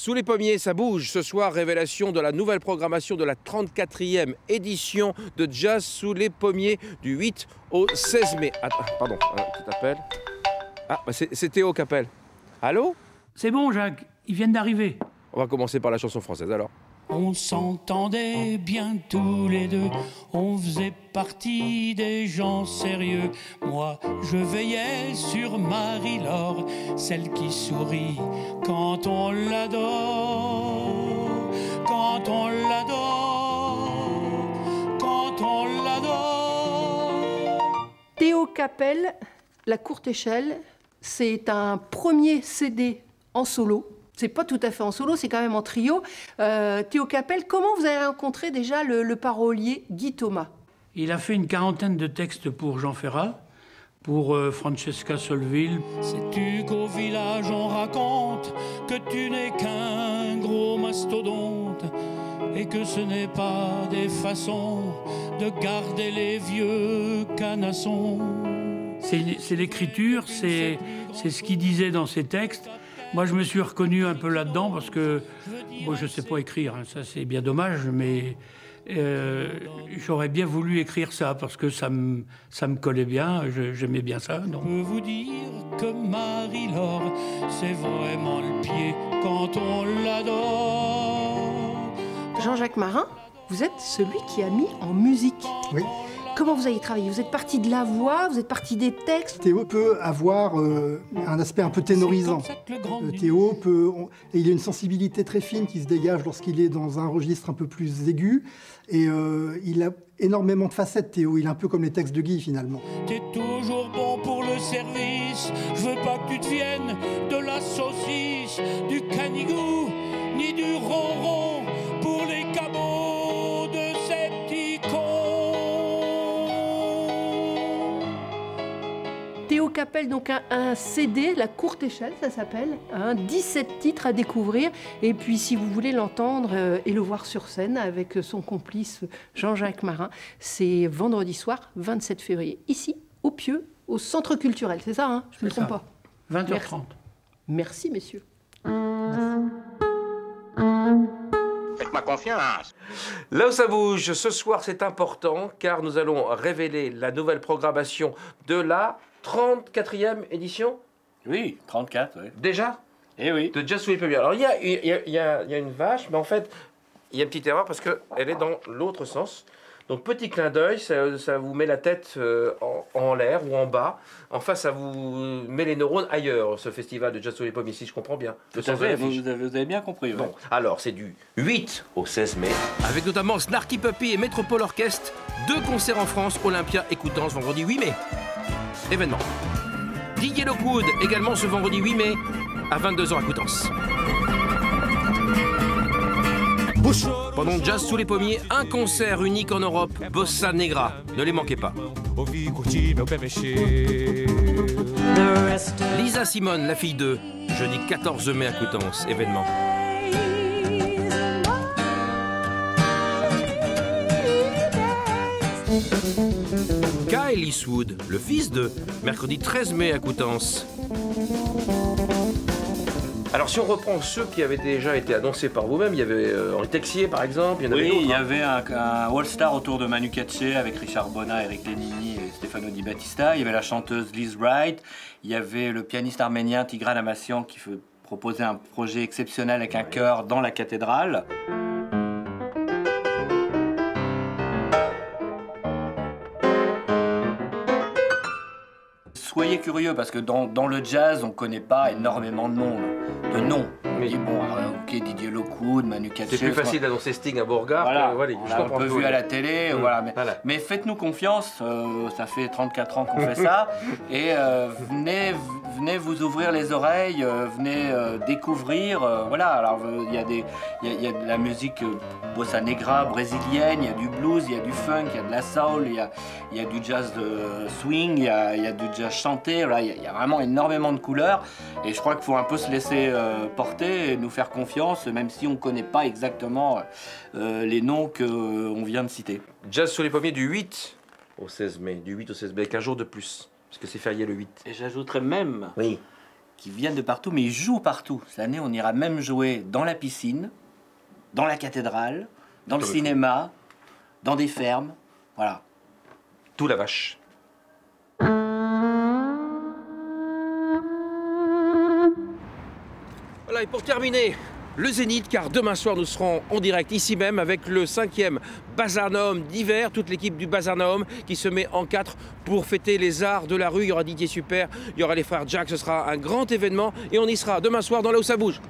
Sous les pommiers, ça bouge. Ce soir, révélation de la nouvelle programmation de la 34e édition de Jazz sous les pommiers du 8 au 16 mai. Attends, pardon, petit appel. Ah, c'est Théo qui appelle. Allô? C'est bon, Jacques, ils viennent d'arriver. On va commencer par la chanson française, alors. On s'entendait bien tous les deux, on faisait partie des gens sérieux. Moi, je veillais sur Marie-Laure, celle qui sourit quand on l'adore, quand on l'adore, quand on l'adore. Théo Capel, La Courte Échelle, c'est un premier CD en solo. C'est pas tout à fait en solo, c'est quand même en trio. Théo Capel, comment vous avez rencontré déjà le parolier Guy Thomas? Il a fait une quarantaine de textes pour Jean Ferrat, pour Francesca Solville. Sais-tu qu'au village on raconte que tu n'es qu'un gros mastodonte et que ce n'est pas des façons de garder les vieux canassons? C'est l'écriture, c'est ce qu'il disait dans ses textes. Moi, je me suis reconnu un peu là-dedans parce que moi, je ne sais pas écrire, hein, ça c'est bien dommage, mais j'aurais bien voulu écrire ça parce que ça me collait bien, j'aimais bien ça. Donc. Je peux vous dire que Marie-Laure, c'est vraiment le pied quand on l'adore. Jean-Jacques Marin, vous êtes celui qui a mis en musique. Oui. Comment vous avez travaillé? Vous êtes parti de la voix, vous êtes parti des textes? Théo peut avoir un aspect un peu ténorisant. Théo peut... il a une sensibilité très fine qui se dégage lorsqu'il est dans un registre un peu plus aigu. Et il a énormément de facettes, Théo. Il est un peu comme les textes de Guy, finalement. T'es toujours bon pour le service. Je veux pas que tu te viennes de la saucisse, du canigou, ni du ronron pour les cabots de ces petits cons. Théo Capel, donc un CD, La Courte Échelle, ça s'appelle, 17 titres à découvrir. Et puis, si vous voulez l'entendre et le voir sur scène avec son complice Jean-Jacques Marin, c'est vendredi soir, 27 février, ici, au Pieux, au Centre culturel. C'est ça, hein? Je ne me trompe pas. 20h30. Merci, messieurs. Faites-moi confiance. Là où ça bouge, ce soir, c'est important, car nous allons révéler la nouvelle programmation de la 34e édition. Oui, 34, oui. Déjà? Eh oui. De Jazz sous les pommiers. Alors, il y a une vache, mais en fait, il y a une petite erreur parce qu'elle est dans l'autre sens. Donc, petit clin d'œil, ça vous met la tête en l'air ou en bas. Enfin, ça vous met les neurones ailleurs, ce festival de Jazz sous les pommiers, si je comprends bien. Tout à fait, vous avez bien compris. Bon, alors, c'est du 8 au 16 mai, avec notamment Snarky Puppy et Métropole Orchestre, 2 concerts en France, Olympia et Coutances, vendredi 8 mai. Événement. Didier Lockwood, également ce vendredi 8 mai, à 22h à Coutances. Pendant Jazz sous les pommiers, un concert unique en Europe, Bossa Negra. Ne les manquez pas. Lisa Simone, la fille d'eux, jeudi 14 mai à Coutances, événement. Kyle Eastwood, le fils de, mercredi 13 mai à Coutances. Alors si on reprend ceux qui avaient déjà été annoncés par vous-même, il y avait Henri Texier par exemple, il y en avait d'autres. Oui, il y avait un All-Star autour de Manu Katché avec Richard Bonnat, Eric Lénini et Stefano Di Battista. Il y avait la chanteuse Liz Wright, il y avait le pianiste arménien Tigran Amassian qui proposait un projet exceptionnel avec un chœur dans la cathédrale. Soyez curieux parce que dans le jazz, on ne connaît pas énormément de noms. Oui. Bon, ok, Didier Lockwood, Manu Katché. C'est plus facile d'annoncer Sting à Beauregard. Voilà, Voilà, on l'a un peu vu à la télé. Voilà, mais faites-nous confiance, ça fait 34 ans qu'on fait ça. Et venez vous ouvrir les oreilles, venez découvrir. Voilà, alors il y a de la musique bossa negra brésilienne, il y a du blues, il y a du funk, il y a de la soul, il y a du jazz swing, il y a du jazz chanté. Voilà, il y a vraiment énormément de couleurs. Et je crois qu'il faut un peu se laisser porter et nous faire confiance, même si on ne connaît pas exactement les noms qu'on vient de citer. Jazz sous les pommiers du 8 au 16 mai, avec un jour de plus, parce que c'est férié le 8. Et j'ajouterais même oui. qui viennent de partout, mais ils jouent partout. Cette année, on ira même jouer dans la piscine, dans la cathédrale, dans le cinéma, dans des fermes, voilà. Tout la vache. Voilà, et pour terminer, le Zénith, car demain soir, nous serons en direct ici même avec le 5e Bazar Naum d'hiver, toute l'équipe du Bazar Naum qui se met en 4 pour fêter les arts de la rue. Il y aura Didier Super, il y aura les frères Jack, ce sera un grand événement et on y sera demain soir dans Là où ça bouge.